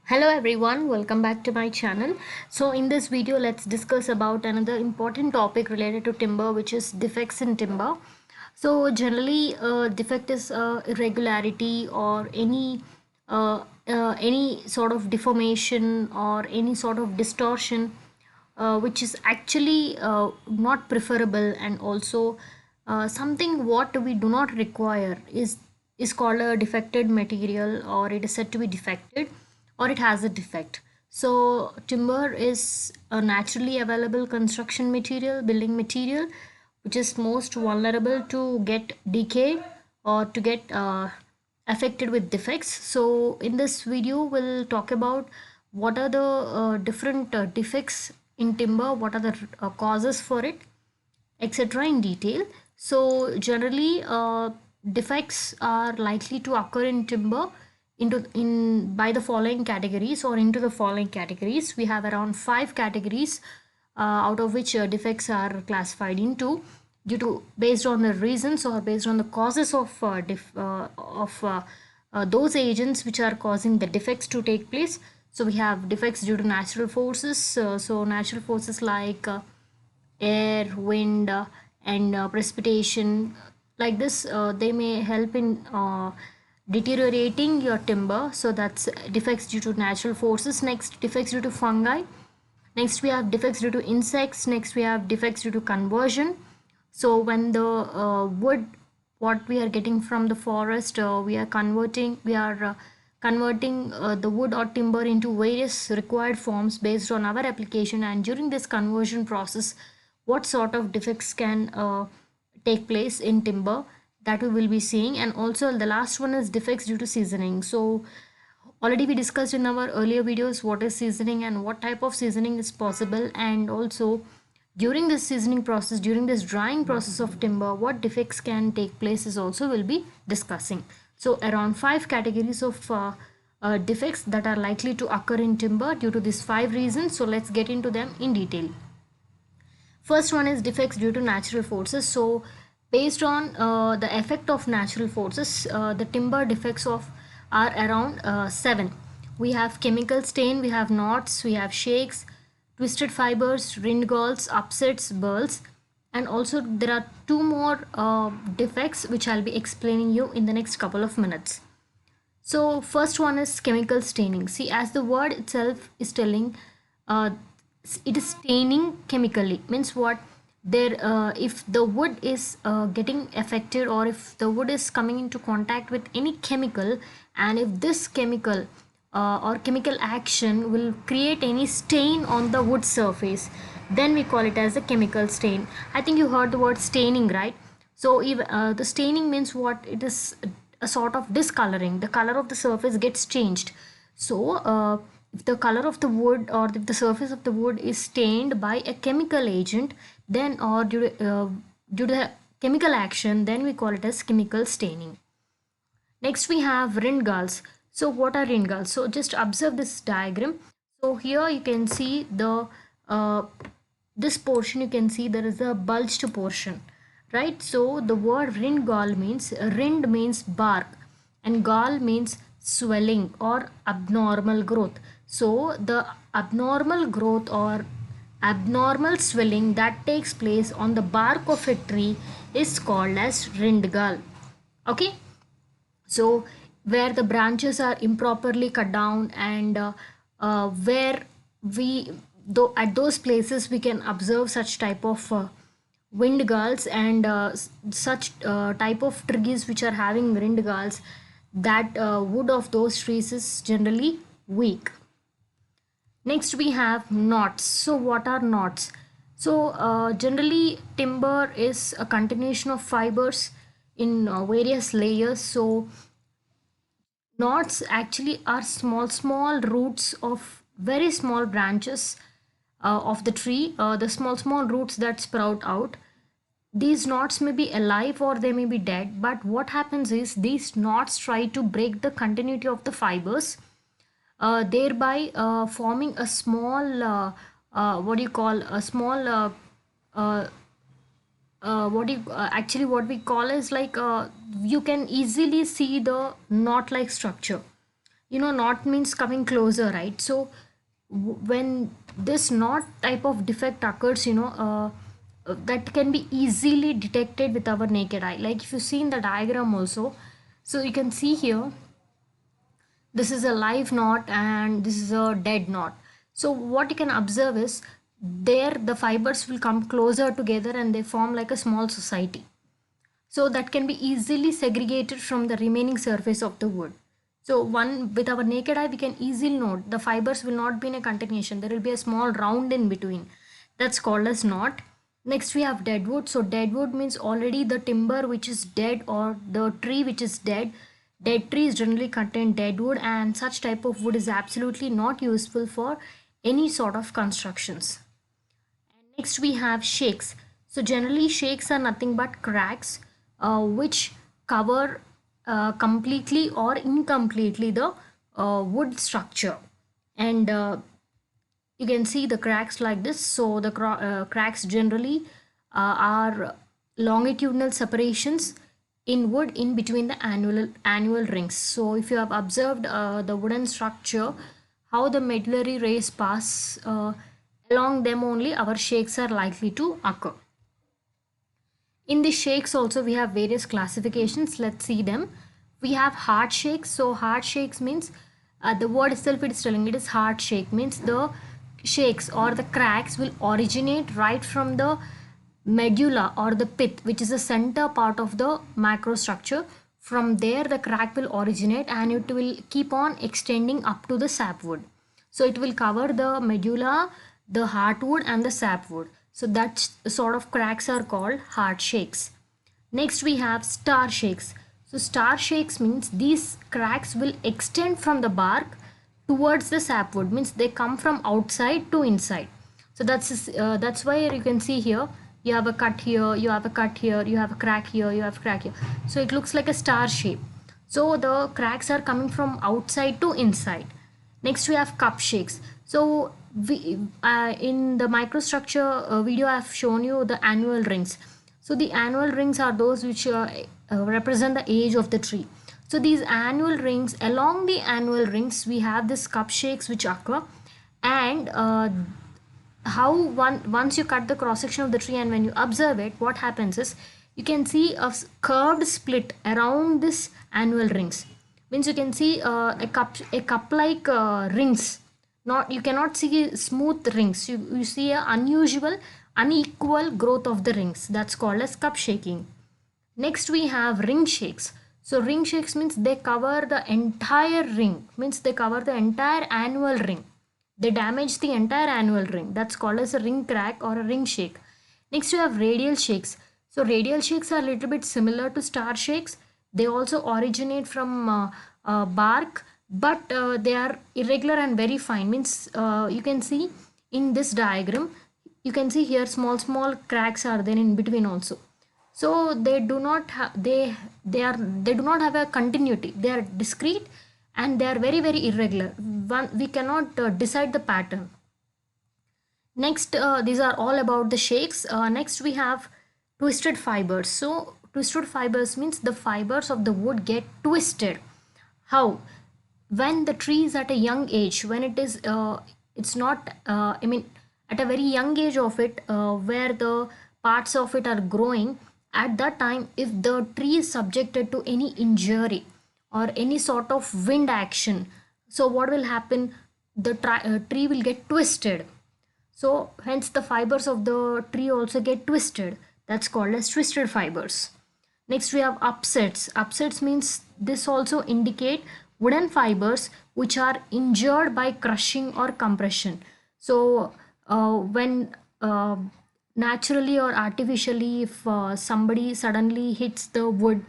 Hello everyone, welcome back to my channel. So in this video let's discuss about another important topic related to timber, which is defects in timber. So generally defect is irregularity or any sort of deformation or any sort of distortion which is actually not preferable, and also something what we do not require is called a defected material, or it is said to be defected, or it has a defect. So timber is a naturally available construction material, building material, which is most vulnerable to get decay or to get affected with defects. So in this video we'll talk about what are the different defects in timber, what are the causes for it, etc. in detail. So generally defects are likely to occur in timber into in by the following categories, or into the following categories. We have around 5 categories, out of which defects are classified into due to based on the reasons or based on the causes of those agents which are causing the defects to take place. So we have defects due to natural forces. So natural forces like air, wind, and precipitation, like this, they may help in deteriorating your timber. So that's defects due to natural forces. Next, defects due to fungi. Next, we have defects due to insects. Next, we have defects due to conversion. So when the wood what we are getting from the forest, we are converting the wood or timber into various required forms based on our application. And during this conversion process, what sort of defects can take place in timber, that we will be seeing. And also the last one is defects due to seasoning. So already we discussed in our earlier videos what is seasoning and what type of seasoning is possible, and also during this seasoning process, during this drying process of timber, what defects can take place is also will be discussing. So around 5 categories of defects that are likely to occur in timber due to these 5 reasons. So let's get into them in detail. First one is defects due to natural forces. So based on the effect of natural forces, the timber defects of are around 7. We have chemical stain, we have knots, we have shakes, twisted fibers, ringolds, upsets, burls, and also there are 2 more defects which I'll be explaining you in the next couple of minutes. So first one is chemical staining. See, as the word itself is telling, uh, it is staining chemically. Means what? There, if the wood is getting affected, or if the wood is coming into contact with any chemical, and if this chemical or chemical action will create any stain on the wood surface, then we call it as a chemical stain. I think you heard the word staining, right? So if, the staining means what? It is a sort of discoloring. The color of the surface gets changed. So if the color of the wood, or if the surface of the wood is stained by a chemical agent, then, or due to the chemical action, then we call it as chemical staining. Next we have ringulls. So what are ringulls? So just observe this diagram. So here you can see the this portion, you can see there is a bulged portion, right? So the word ringall means, rind means bark, and gall means swelling or abnormal growth. So the abnormal growth or abnormal swelling that takes place on the bark of a tree is called as rindgall. Okay, so where the branches are improperly cut down, and where we though at those places we can observe such type of wind gulls, and such type of trees which are having wind gulls, that wood of those trees is generally weak. Next we have knots. So what are knots? So generally timber is a continuation of fibers in various layers. So knots actually are small roots of very small branches of the tree, the small roots that sprout out. These knots may be alive or they may be dead, but what happens is these knots try to break the continuity of the fibers, thereby forming a small what do you call a small uh, what do you actually what we call is like, you can easily see the knot like structure. knot means coming closer, right? So when this knot type of defect occurs, that can be easily detected with our naked eye. Like if you see in the diagram also, so you can see here, this is a live knot and this is a dead knot. So what you can observe is there the fibers will come closer together and they form like a small society. So that can be easily segregated from the remaining surface of the wood. So one with our naked eye we can easily note the fibers will not be in a continuation. There will be a small round in between. That's called as knot. Next we have dead wood. So dead wood means already the timber which is dead or the tree which is dead. Dead trees generally contain dead wood and such type of wood is absolutely not useful for any sort of constructions. Next we have shakes. So generally shakes are nothing but cracks which cover completely or incompletely the wood structure. And you can see the cracks like this. So the cracks generally are longitudinal separations in wood in between the annual rings. So if you have observed the wooden structure, how the medullary rays pass along them only our shakes are likely to occur. In the shakes also we have various classifications. Let's see them. We have hard shakes. So hard shakes means the word itself it is telling it is hard shake means the shakes or the cracks will originate right from the medulla or the pith, which is the center part of the macrostructure. From there the crack will originate and it will keep on extending up to the sapwood. So it will cover the medulla, the heartwood and the sapwood. So that sort of cracks are called hard shakes. Next we have star shakes. So star shakes means these cracks will extend from the bark towards the sapwood, means they come from outside to inside. So that's why you can see here you have a cut here, you have a cut here, you have a crack here, you have a crack here. So it looks like a star shape. So the cracks are coming from outside to inside. Next we have cup shakes. So we in the microstructure video I have shown you the annual rings. So the annual rings are those which represent the age of the tree. So these annual rings, along the annual rings we have this cup shakes which occur. And once you cut the cross section of the tree and when you observe it, what happens is you can see a curved split around this annual rings. Means you can see a cup like rings. Not, you cannot see smooth rings. You see a unusual unequal growth of the rings. That's called as cup shaking. Next we have ring shakes. So ring shakes means they cover the entire ring, means they cover the entire annual ring. They damage the entire annual ring. That's called as a ring crack or a ring shake. Next we have radial shakes. So radial shakes are a little bit similar to star shakes. They also originate from bark, but they are irregular and very fine. Means you can see in this diagram, you can see here small cracks are there in between also. So they do not they do not have a continuity. They are discrete and they are very irregular. We cannot decide the pattern. Next these are all about the shakes. Next we have twisted fibers. So twisted fibers means the fibers of the wood get twisted. How? When the tree is at a young age, when it is it's not I mean at a very young age of it, where the parts of it are growing, at that time if the tree is subjected to any injury or any sort of wind action, so what will happen, the tree will get twisted. So hence the fibers of the tree also get twisted. That's called as twisted fibers. Next we have upsets. Upsets means this also indicate wooden fibers which are injured by crushing or compression. So when naturally or artificially, if somebody suddenly hits the wood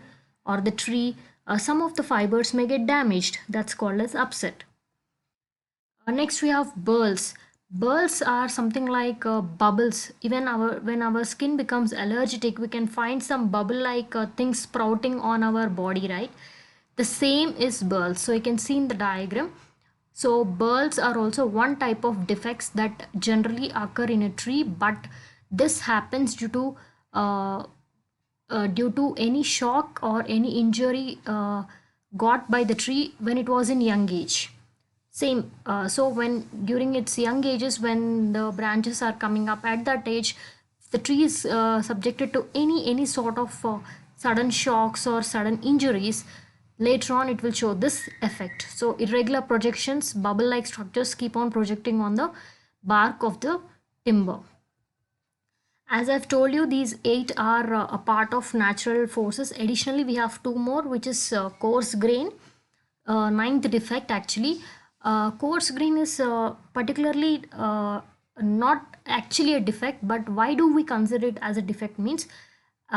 or the tree, some of the fibers may get damaged. That's called as upset. Next we have burls. Burls are something like bubbles. Even when our skin becomes allergic, we can find some bubble like things sprouting on our body, right? The same is burls. So you can see in the diagram. So burls are also one type of defects that generally occur in a tree, but this happens due to any shock or any injury got by the tree when it was in young age. Same, so when during its young ages, when the branches are coming up at that age, the tree is subjected to any sort of sudden shocks or sudden injuries. Later on, it will show this effect. So irregular projections, bubble-like structures keep on projecting on the bark of the timber. As I've told you, these eight are a part of natural forces. Additionally, we have two more, which is coarse grain. Ninth defect actually. Coarse grain is particularly not actually a defect, but why do we consider it as a defect means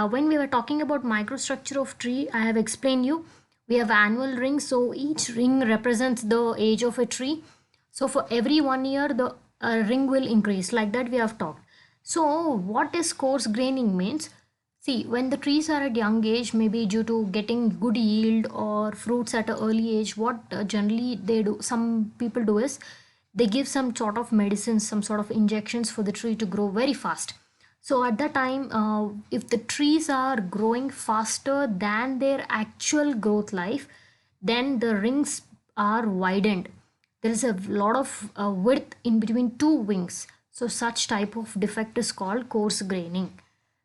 when we were talking about microstructure of tree, I have explained you we have annual rings, so each ring represents the age of a tree. So for every 1 year, the ring will increase. Like that, we have talked. So what is coarse graining means? See, when the trees are at young age, maybe due to getting good yield or fruits at an early age, what generally they do, some people do is they give some sort of medicines, some sort of injections for the tree to grow very fast. So at that time, if the trees are growing faster than their actual growth life, then the rings are widened. There is a lot of width in between two wings. So such type of defect is called coarse graining.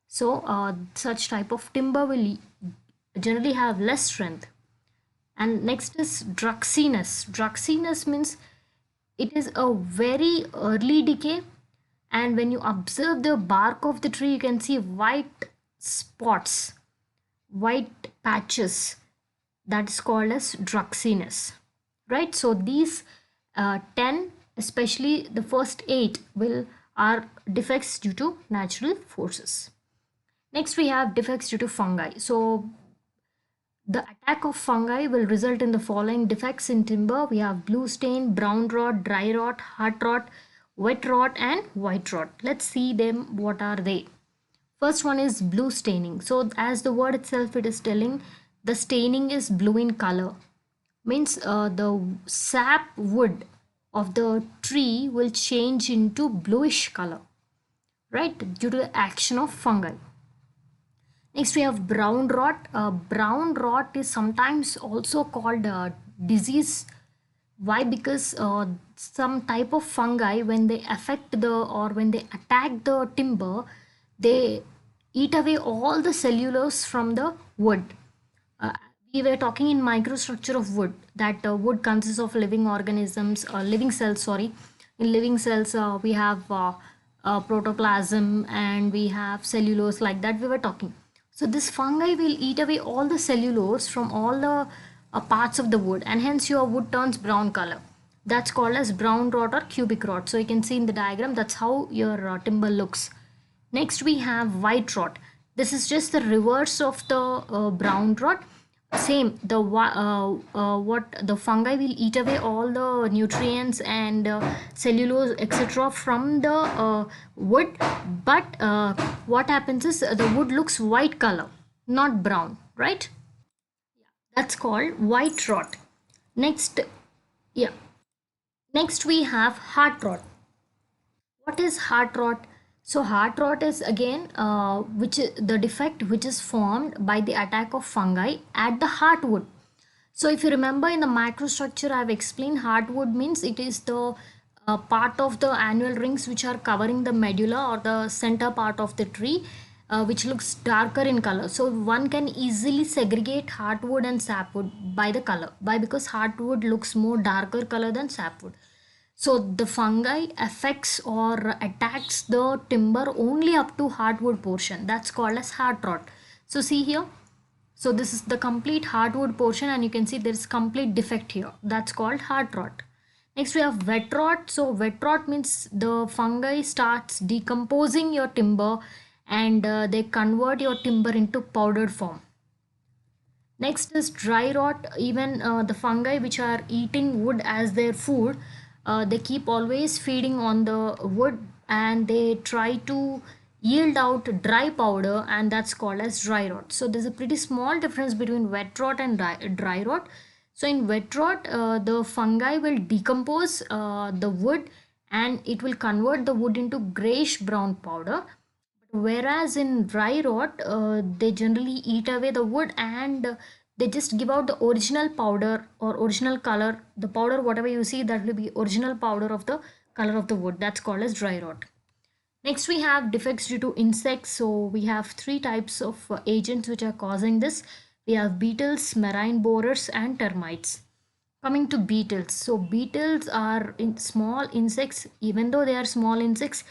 So such type of timber will generally have less strength. And next is druxiness. Druxiness means it is a very early decay, and when you observe the bark of the tree, you can see white spots, white patches. That is called as druxiness, right? So these 10, especially the first 8, will are defects due to natural forces. Next, we have defects due to fungi. So the attack of fungi will result in the following defects in timber. We have blue stain, brown rot, dry rot, hard rot, wet rot, and white rot. Let's see them. What are they? First one is blue staining. So as the word itself it is telling, the staining is blue in color. Means the sap wood of the tree will change into bluish color, right? Due to the action of fungi. Next, we have brown rot. Brown rot is sometimes also called disease. Why? Because some type of fungi, when they affect the or when they attack the timber, they eat away all the cellulose from the wood. Uh, we were talking in microstructure of wood that wood consists of living organisms, living cells. Sorry, in living cells we have protoplasm and we have cellulose. Like that, we were talking. So this fungi will eat away all the cellulose from all the parts of the wood, and hence your wood turns brown color. That's called as brown rot or cubic rot. So you can see in the diagram, that's how your timber looks. Next we have white rot. This is just the reverse of the brown rot. Same, the what the fungi will eat away all the nutrients and cellulose etc from the wood, but what happens is the wood looks white color, not brown, right? That's called white rot. Next, yeah, next we have heart rot. What is heart rot? So heart rot is again which is the defect which is formed by the attack of fungi at the heartwood. So if you remember in the microstructure I have explained, heartwood means it is the part of the annual rings which are covering the medulla or the center part of the tree, which looks darker in color. So one can easily segregate heartwood and sapwood by the color, by because heartwood looks more darker color than sapwood. So the fungi affects or attacks the timber only up to hardwood portion. That's called as heart rot. So see here. So this is the complete hardwood portion and you can see there is complete defect here. That's called heart rot. Next we have wet rot. So wet rot means the fungi starts decomposing your timber and they convert your timber into powdered form. Next is dry rot. Even the fungi which are eating wood as their food, they keep always feeding on the wood and they try to yield out dry powder, and that's called as dry rot. So there's a pretty small difference between wet rot and dry rot. So in wet rot, the fungi will decompose the wood and it will convert the wood into grayish brown powder. Whereas in dry rot, they generally eat away the wood and They just give out the original powder or original color. The powder whatever you see, that will be original powder of the color of the wood. That's called as dry rot. Next we have defects due to insects. So we have three types of agents which are causing this. We have beetles, marine borers, and termites. Coming to beetles, so beetles are in small insects. Even though they are small insects,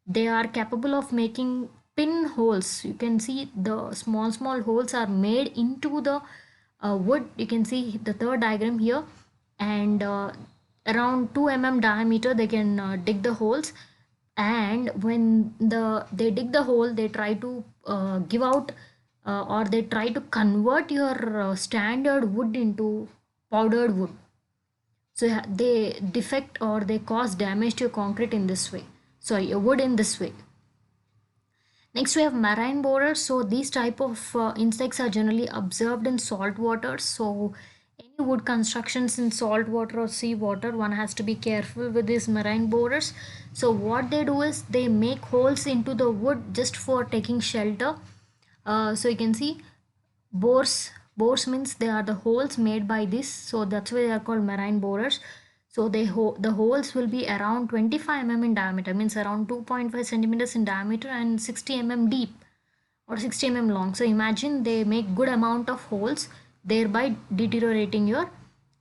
they are capable of making pinholes. You can see the small holes are made into the wood. You can see the third diagram here, and around 2 mm diameter they can dig the holes. And when they dig the hole, they try to give out or they try to convert your standard wood into powdered wood. So they defect or they cause damage to your concrete in this way, sorry, your wood in this way. Next we have marine borers. So these type of insects are generally observed in salt water. So any wood constructions in salt water or sea water, one has to be careful with these marine borers. So what they do is they make holes into the wood just for taking shelter. So you can see bores means they are the holes made by this, so that's why they are called marine borers. So the holes will be around 25 mm in diameter, means around 2.5 centimeters in diameter and 60 mm deep or 60 mm long. So imagine they make good amount of holes, thereby deteriorating your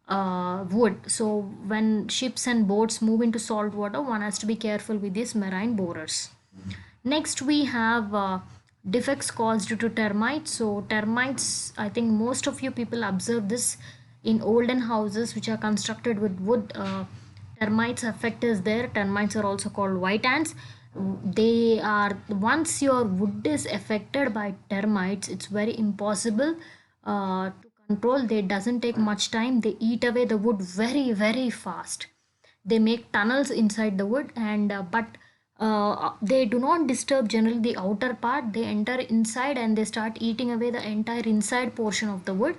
wood. So when ships and boats move into salt water, one has to be careful with these marine borers. Next we have defects caused due to termites. So termites, I think most of you people observe this in olden houses which are constructed with wood. Termites effect is there. Termites are also called white ants. They are, once your wood is affected by termites, it's very impossible to control. They doesn't take much time. They eat away the wood very fast. They make tunnels inside the wood, and they do not disturb generally the outer part. They enter inside and they start eating away the entire inside portion of the wood.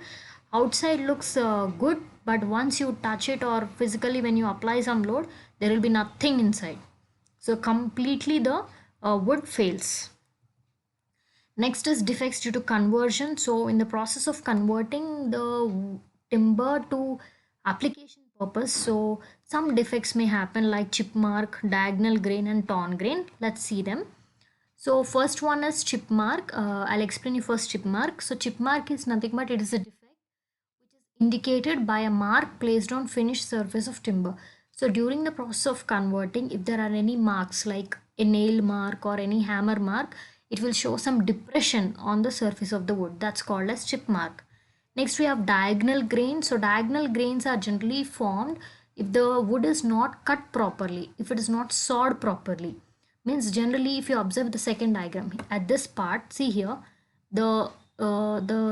Outside looks good, but once you touch it or physically when you apply some load, there will be nothing inside. So completely the wood fails. Next is defects due to conversion. So in the process of converting the timber to application purpose, so some defects may happen like chip mark, diagonal grain, and torn grain. Let's see them. So first one is chip mark. I'll explain you first chip mark. So chip mark is nothing but it is a defect which is indicated by a mark placed on finished surface of timber. So during the process of converting, if there are any marks like a nail mark or any hammer mark, it will show some depression on the surface of the wood. That's called as chip mark. Next we have diagonal grains. So diagonal grains are generally formed if the wood is not cut properly, if it is not sawed properly. Means generally if you observe the second diagram at this part, see here, the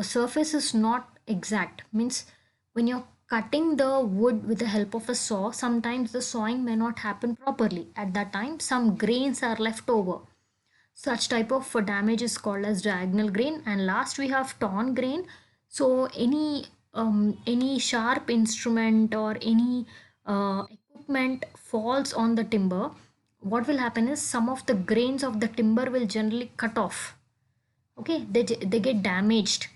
surface is not exact. Means when you're cutting the wood with the help of a saw, sometimes the sawing may not happen properly. At that time some grains are left over. Such type of damage is called as diagonal grain. And last we have torn grain. So any sharp instrument or any equipment falls on the timber, what will happen is some of the grains of the timber will generally cut off. Okay, they get damaged,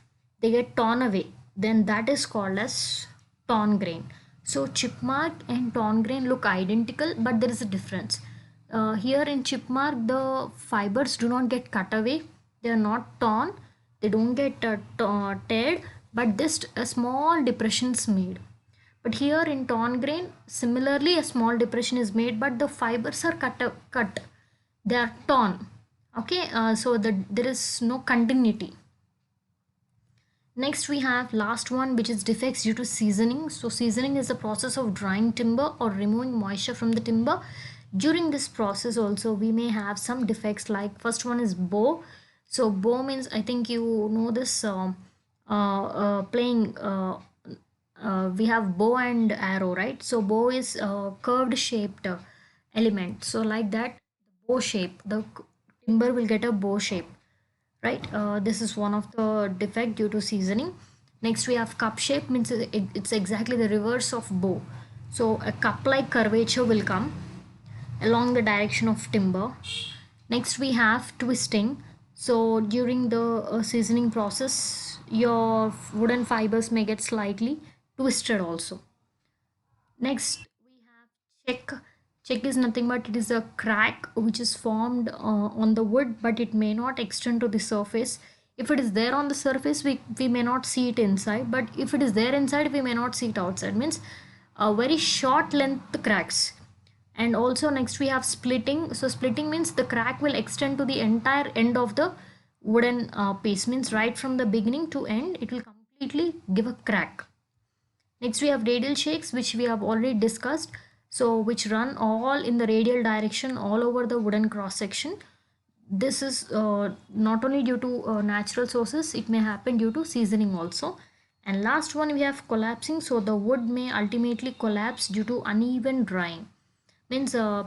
they get torn away, then that is called as torn grain. So chip mark and torn grain look identical, but there is a difference. Here in chip mark, the fibers do not get cut away, they are not torn, they don't get teared, but just a small depression is made. But here in torn grain, similarly a small depression is made, but the fibers are cut, they are torn. Okay, so there is no continuity. Next we have last one, which is defects due to seasoning. So seasoning is the process of drying timber or removing moisture from the timber. During this process also we may have some defects, like first one is bow. So bow means, I think you know this, playing we have bow and arrow, right? So bow is a curved shaped element. So like that, bow shape, the timber will get a bow shape, right? This is one of the defect due to seasoning. Next we have cup shape, means it's exactly the reverse of bow. So a cup like curvature will come along the direction of timber. Next we have twisting. So during the seasoning process, your wooden fibers may get slightly twisted also. Next, we have check. Check is nothing but it is a crack which is formed on the wood, but it may not extend to the surface. If it is there on the surface, we may not see it inside, but if it is there inside, we may not see it outside. Means a very short length cracks. And also next we have splitting. So splitting means the crack will extend to the entire end of the wooden piece. Means right from the beginning to end, it will completely give a crack. Next we have radial shakes, which we have already discussed. So which run all in the radial direction all over the wooden cross section. This is not only due to natural sources, it may happen due to seasoning also. And last one we have collapsing. So the wood may ultimately collapse due to uneven drying. Means uh,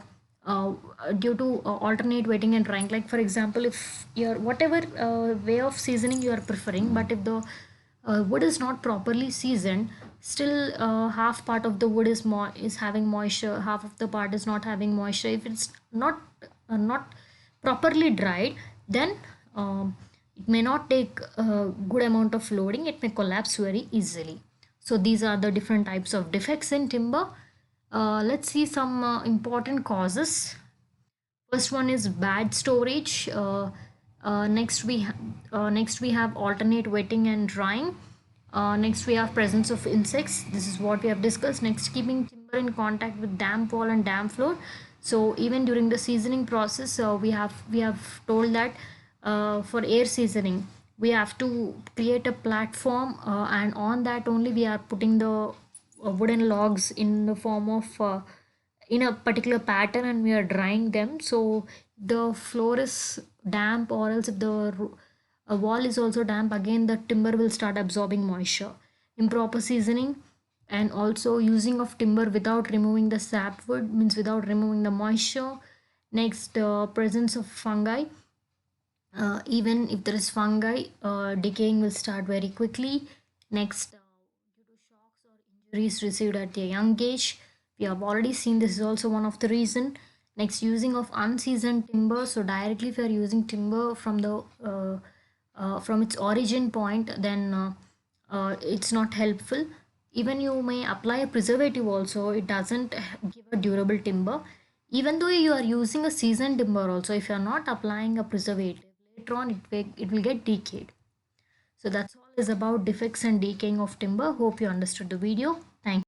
due to alternate wetting and drying. Like for example, if your whatever way of seasoning you are preferring, but if the wood is not properly seasoned, still half part of the wood is having moisture, half of the part is not having moisture. If it's not properly dried, then it may not take a good amount of loading, it may collapse very easily. So these are the different types of defects in timber. Let's see some important causes. First one is bad storage. Next we have alternate wetting and drying. Next we have presence of insects. This is what we have discussed. Next, keeping timber in contact with damp wall and damp floor. So even during the seasoning process, we have told that for air seasoning, we have to create a platform, and on that only we are putting the wooden logs in the form of in a particular pattern, and we are drying them. So the floor is damp, or else if the a wall is also damp, again the timber will start absorbing moisture. Improper seasoning and also using of timber without removing the sapwood, means without removing the moisture. Next, presence of fungi. Even if there is fungi, decaying will start very quickly. Next, due to shocks or injuries received at a young age, we have already seen this is also one of the reason. Next, using of unseasoned timber. So directly if you are using timber from its origin point, then it's not helpful. Even you may apply a preservative also, it doesn't give a durable timber. Even though you are using a seasoned timber also, if you are not applying a preservative, later on it will get decayed. So that's all is about defects and decaying of timber. Hope you understood the video.